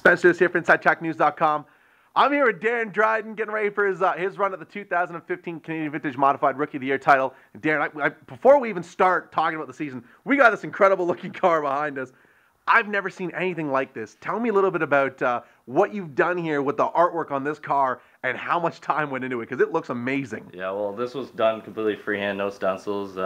Spencer is here for InsideTrackNews.com. I'm here with Darren Dryden, getting ready for his run at the 2015 Canadian Vintage Modified Rookie of the Year title. And Darren, before we even start talking about the season, we got this incredible looking car behind us. I've never seen anything like this. Tell me a little bit about what you've done here with the artwork on this car and how much time went into it, because it looks amazing. Yeah, well, this was done completely freehand, no stencils,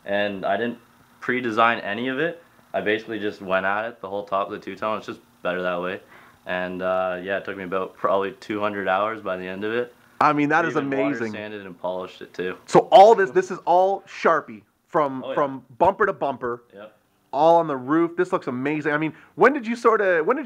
and I didn't pre-design any of it. I basically just went at it, the whole top of the two-tone. It's just better that way. And yeah, it took me about probably 200 hours by the end of it. I mean, that is amazing. Water sanded and polished it too. So all this is all Sharpie from bumper to bumper. Yep. All on the roof. This looks amazing. I mean, when did you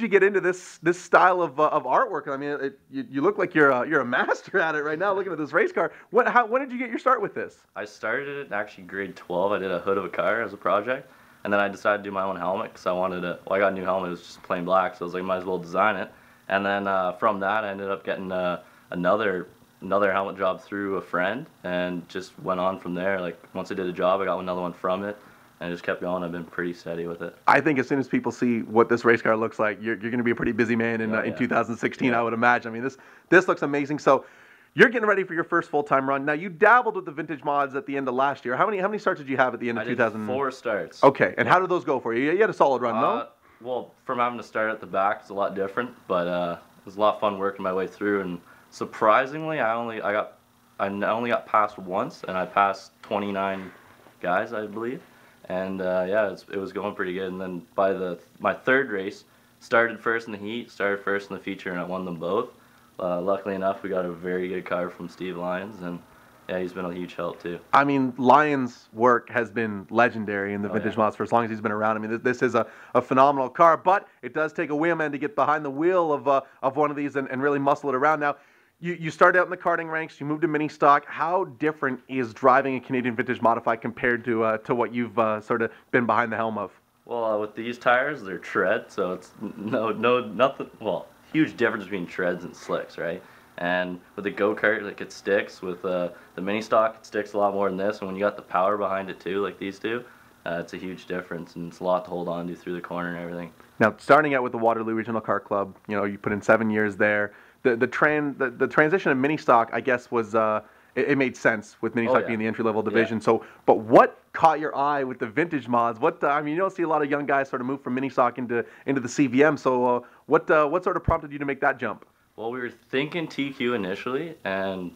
get into this style of artwork? I mean, you look like you're a master at it right now. Looking at this race car. When did you get your start with this? I started it actually grade 12. I did a hood of a car as a project, and then I decided to do my own helmet because I wanted to. Well, I got a new helmet. It was just plain black, so I was like, might as well design it. And then from that, I ended up getting another helmet job through a friend, and just went on from there. Like once I did a job, I got another one from it. And just kept going. I've been pretty steady with it. I think as soon as people see what this race car looks like, you're going to be a pretty busy man in 2016, I would imagine. I mean, this looks amazing. So you're getting ready for your first full-time run. Now, you dabbled with the vintage mods at the end of last year. How many starts did you have at the end of 2000? 4 starts. Okay, and how did those go for you? You had a solid run, no? Well, from having to start at the back, it's a lot different, but it was a lot of fun working my way through. And surprisingly, I only got passed once, and I passed 29 guys, I believe. And yeah, it was going pretty good. And then by my third race, started first in the heat, started first in the feature, and I won them both. Luckily enough, we got a very good car from Steve Lyons, and yeah, he's been a huge help too. I mean, Lyons' work has been legendary in the vintage mods for as long as he's been around. I mean, this is a phenomenal car, but it does take a wheelman to get behind the wheel of one of these and really muscle it around. Now, you started out in the karting ranks, you moved to mini stock. How different is driving a Canadian Vintage Modified compared to what you've sort of been behind the helm of? Well, with these tires, they're tread, so it's nothing. Well, huge difference between treads and slicks, right? And with the go-kart, like it sticks. With the mini stock, it sticks a lot more than this. And when you got the power behind it too, like these two, it's a huge difference, and it's a lot to hold on to through the corner and everything. Now, starting out with the Waterloo Regional Kart Club, you put in 7 years there. The transition to mini stock, I guess, was it made sense with mini stock being the entry level division. Yeah. So, but what caught your eye with the vintage mods? What I mean, you don't see a lot of young guys sort of move from mini stock into the CVM. So, what sort of prompted you to make that jump? Well, we were thinking TQ initially, and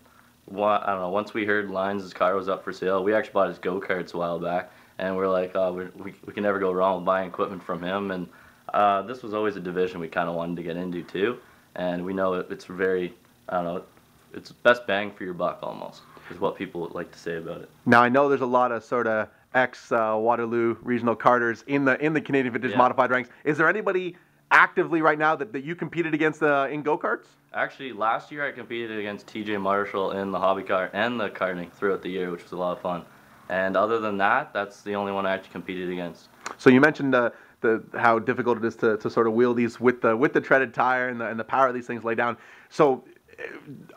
I don't know. Once we heard Lyons' car was up for sale, we actually bought his go-karts a while back, and we're like, oh, we can never go wrong with buying equipment from him. And this was always a division we kind of wanted to get into too. And we know it's very, I don't know, it's best bang for your buck almost, is what people would like to say about it. Now, I know there's a lot of sort of ex-Waterloo regional karters in the Canadian Vintage Modified ranks. Is there anybody actively right now that you competed against in go-karts? Actually, last year I competed against TJ Marshall in the hobby car and the karting throughout the year, which was a lot of fun. And other than that, that's the only one I actually competed against. So you mentioned how difficult it is to sort of wheel these with the treaded tire and the power these things lay down. So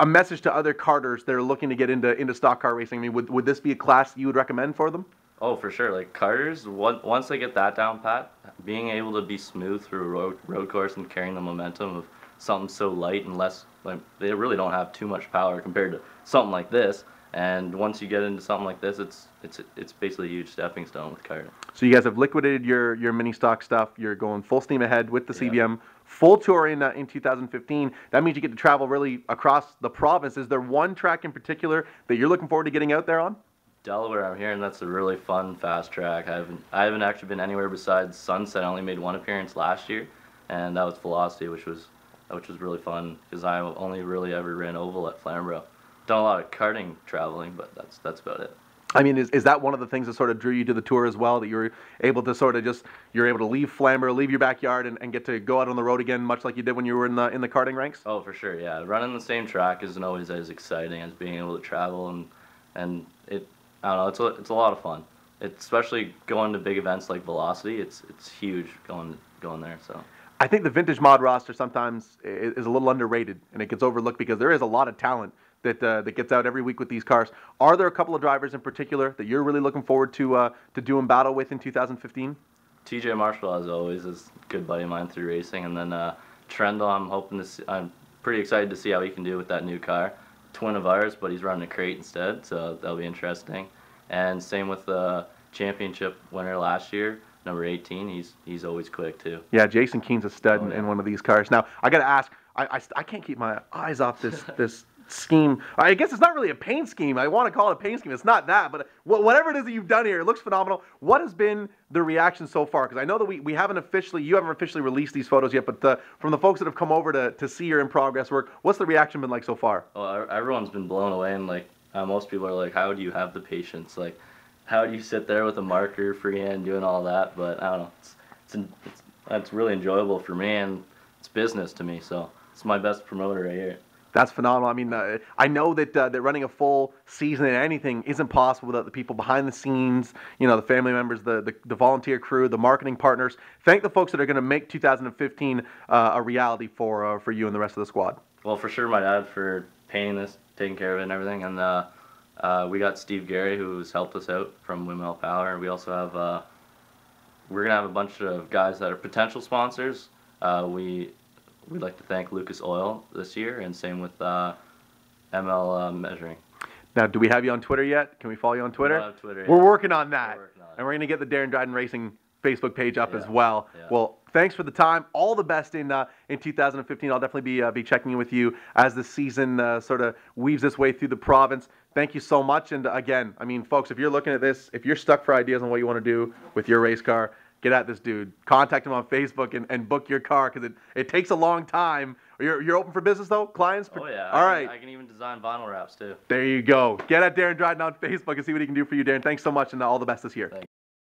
a message to other karters that are looking to get into stock car racing. I mean, would this be a class you would recommend for them? Oh, for sure. Like karters, once they get that down pat, being able to be smooth through a road course and carrying the momentum of something so light and less, like they really don't have too much power compared to something like this. And once you get into something like this, it's basically a huge stepping stone with karting. So you guys have liquidated your mini stock stuff. You're going full steam ahead with the CVM, full tour in 2015. That means you get to travel really across the province. Is there one track in particular that you're looking forward to getting out there on? Delaware, I'm hearing that's a really fun, fast track. I haven't actually been anywhere besides Sunset. I only made one appearance last year, and that was Velocity, which was really fun because I only really ever ran oval at Flamboro. Done a lot of karting traveling, but that's about it. I mean, is that one of the things that sort of drew you to the tour as well, that you were able to sort of you're able to leave Flamboro, leave your backyard, and get to go out on the road again, much like you did when you were in the karting ranks? Oh, for sure, yeah. Running the same track isn't always as exciting as being able to travel, and I don't know, it's a lot of fun. Especially going to big events like Velocity, it's huge going there. So I think the vintage mod roster sometimes is a little underrated, and it gets overlooked because there is a lot of talent that gets out every week with these cars. Are there a couple of drivers in particular that you're really looking forward to doing battle with in 2015? TJ Marshall, as always, is a good buddy of mine through racing, and then Trendle, I'm hoping to see, I'm pretty excited to see how he can do with that new car. Twin of ours, but he's running a crate instead, so that'll be interesting. And same with the championship winner last year, number 18. He's always quick too. Yeah, Jason Keene's a stud Oh, yeah. in one of these cars. Now, I got to ask, I can't keep my eyes off this scheme. I guess it's not really a paint scheme. I want to call it a paint scheme. It's not that, but whatever it is that you've done here, it looks phenomenal. What has been the reaction so far? Because I know that you haven't officially released these photos yet, but from the folks that have come over to see your in-progress work, what's the reaction been like so far? Well, everyone's been blown away, and like most people are like, how do you have the patience? Like, how do you sit there with a marker, freehand, doing all that? But I don't know. It's really enjoyable for me, and it's business to me, so it's my best promoter right here. That's phenomenal. I mean, I know that running a full season in anything isn't possible without the people behind the scenes, the family members, the volunteer crew, the marketing partners. Thank the folks that are going to make 2015 a reality for you and the rest of the squad. Well, for sure, my dad for painting this, taking care of it and everything. And we got Steve Gary, who's helped us out from Windmill Power. We also have, we're going to have a bunch of guys that are potential sponsors. We'd like to thank Lucas Oil this year, and same with ML Measuring. Now, do we have you on Twitter yet? Can we follow you on Twitter? We don't have Twitter yet. We're working on that. We're working on it. And we're going to get the Darren Dryden Racing Facebook page up Yeah. as well. Yeah. Well, thanks for the time. All the best in 2015. I'll definitely be checking in with you as the season sort of weaves its way through the province. Thank you so much. And again, I mean, folks, if you're looking at this, if you're stuck for ideas on what you want to do with your race car, get at this dude. Contact him on Facebook and book your car, because it takes a long time. You're open for business though, clients? Oh yeah. All right. I can even design vinyl wraps too. There you go. Get at Darren Dryden on Facebook and see what he can do for you, Darren. Thanks so much, and all the best this year. Thanks.